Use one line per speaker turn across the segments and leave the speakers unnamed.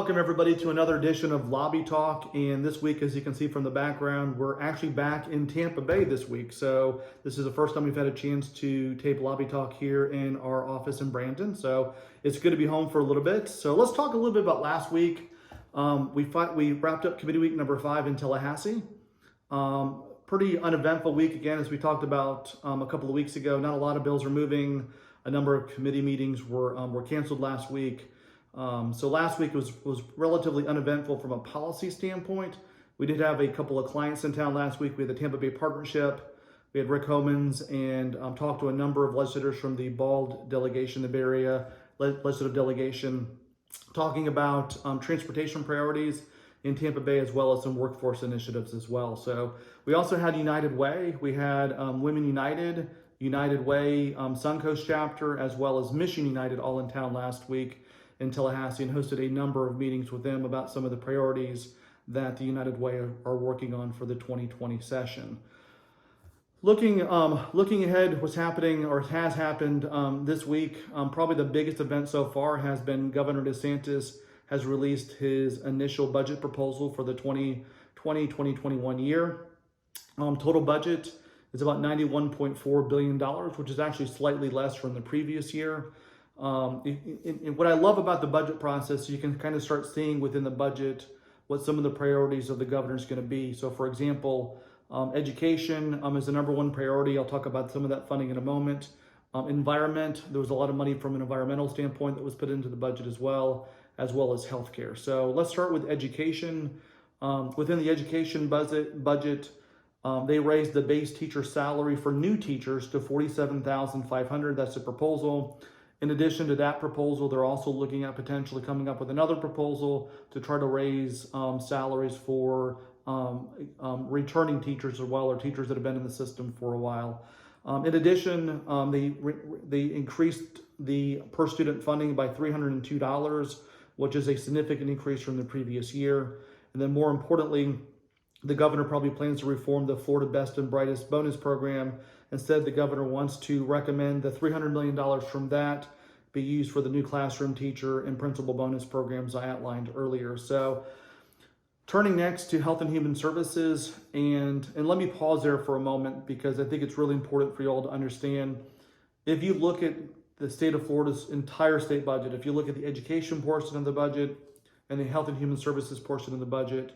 welcome everybody to another edition of Lobby Talk. And this week, as you can see from the background, we're actually back in Tampa Bay this week. So this is the first time we've had a chance to tape Lobby Talk here in our office in Brandon. So it's good to be home for a little bit. So let's talk a little bit about last week. We wrapped up committee week number 5 in Tallahassee. Pretty uneventful week again, as we talked about a couple of weeks ago. Not a lot of bills are moving. A number of committee meetings were canceled last week. So last week was relatively uneventful from a policy standpoint. We did have a couple of clients in town last week. We had the Tampa Bay Partnership. We had Rick Homans and talked to a number of legislators from the BALD delegation, the Bay Area legislative delegation, talking about transportation priorities in Tampa Bay, as well as some workforce initiatives as well. So we also had United Way. We had Women United, United Way, Suncoast chapter, as well as Mission United all in town last week in Tallahassee, and hosted a number of meetings with them about some of the priorities that the United Way are working on for the 2020 session. Looking ahead, what's happening or has happened this week, probably the biggest event so far has been Governor DeSantis has released his initial budget proposal for the 2020-2021 year. Total budget is about $91.4 billion, which is actually slightly less from the previous year. And what I love about the budget process, you can kind of start seeing within the budget what some of the priorities of the governor is going to be. So for example, education is the number one priority. I'll talk about some of that funding in a moment. Environment, there was a lot of money from an environmental standpoint that was put into the budget as well as healthcare. So let's start with education. Within the education budget, they raised the base teacher salary for new teachers to $47,500. That's a proposal. In addition to that proposal, they're also looking at potentially coming up with another proposal to try to raise salaries for returning teachers as well, or teachers that have been in the system for a while. In addition, they increased the per student funding by $302, which is a significant increase from the previous year. And then more importantly, the governor probably plans to reform the Florida Best and Brightest bonus program. Instead, the governor wants to recommend the $300 million from that be used for the new classroom teacher and principal bonus programs I outlined earlier. So turning next to Health and Human Services, and let me pause there for a moment because I think it's really important for you all to understand. If you look at the state of Florida's entire state budget, if you look at the education portion of the budget and the Health and Human Services portion of the budget,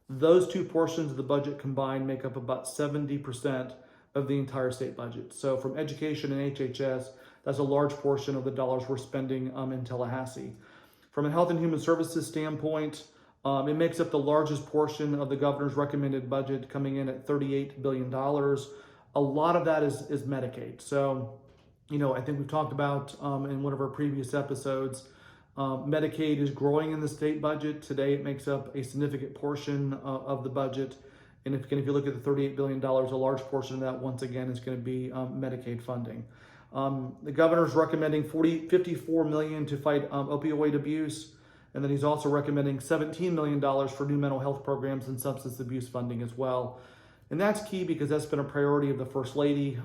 those two portions of the budget combined make up about 70% of the entire state budget. So from education and HHS, that's a large portion of the dollars we're spending in Tallahassee. From a Health and Human Services standpoint, it makes up the largest portion of the governor's recommended budget, coming in at $38 billion. A lot of that is Medicaid. So, I think we've talked about in one of our previous episodes, Medicaid is growing in the state budget. Today, it makes up a significant portion of the budget. And if you look at the $38 billion, a large portion of that, once again, is going to be Medicaid funding. The governor's recommending $54 million to fight opioid abuse. And then he's also recommending $17 million for new mental health programs and substance abuse funding as well. And that's key because that's been a priority of the First Lady.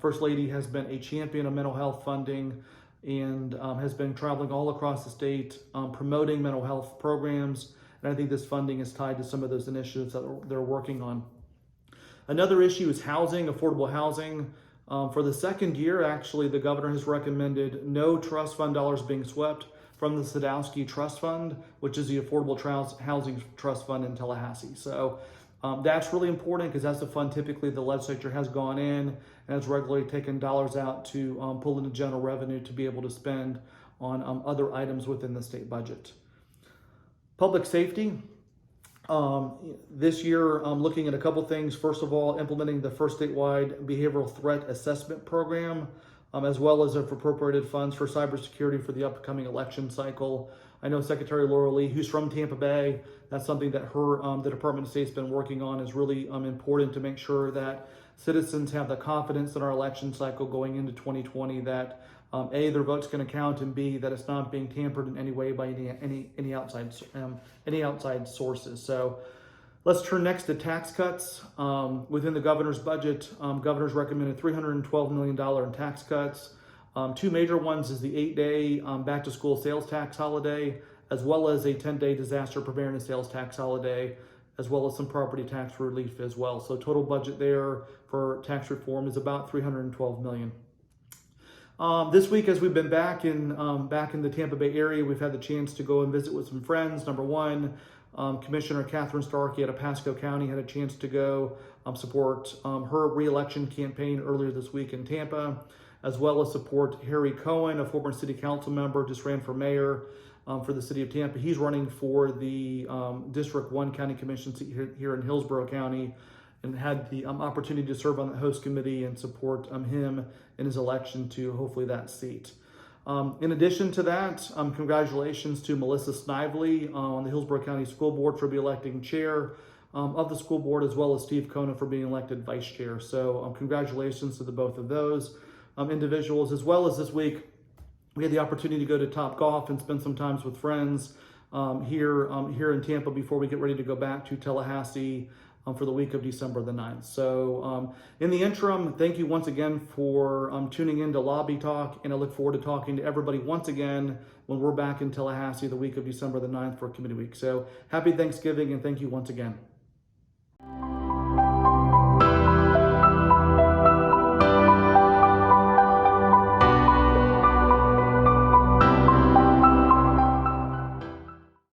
First Lady has been a champion of mental health funding and has been traveling all across the state promoting mental health programs. And I think this funding is tied to some of those initiatives that they're working on. Another issue is housing, affordable housing. For the second year, actually, the governor has recommended no trust fund dollars being swept from the Sadowski Trust Fund, which is the Affordable Housing Trust Fund in Tallahassee. So that's really important because that's the fund typically the legislature has gone in and has regularly taken dollars out to pull into general revenue to be able to spend on other items within the state budget. Public safety. This year, looking at a couple things. First of all, implementing the first statewide behavioral threat assessment program, as well as appropriated funds for cybersecurity for the upcoming election cycle. I know Secretary Laura Lee, who's from Tampa Bay, that's something that the Department of State's been working on, is really important to make sure that citizens have the confidence in our election cycle going into 2020 that A, their vote's going to count, and B, that it's not being tampered in any way by any outside sources. So let's turn next to tax cuts. Within the governor's budget, governor's recommended $312 million in tax cuts. Two major ones is the 8-day back-to-school sales tax holiday, as well as a 10-day disaster preparedness sales tax holiday, as well as some property tax relief as well. So total budget there for tax reform is about $312 million. This week, as we've been back in the Tampa Bay area, we've had the chance to go and visit with some friends. Number one, Commissioner Catherine Starkey out of Pasco County had a chance to go support her re-election campaign earlier this week in Tampa, as well as support Harry Cohen, a former city council member, just ran for mayor for the city of Tampa. He's running for the District 1 County Commission seat here in Hillsborough County, and had the opportunity to serve on the host committee and support him in his election to hopefully that seat. In addition to that, congratulations to Melissa Snively on the Hillsborough County School Board for being elected chair of the school board, as well as Steve Kona for being elected vice chair. So congratulations to the both of those individuals, as well as this week, we had the opportunity to go to Top Golf and spend some time with friends here in Tampa before we get ready to go back to Tallahassee for the week of December the 9th. So in the interim, thank you once again for tuning in to Lobby Talk, and I look forward to talking to everybody once again when we're back in Tallahassee the week of December the 9th for Committee Week. So happy Thanksgiving, and thank you once again.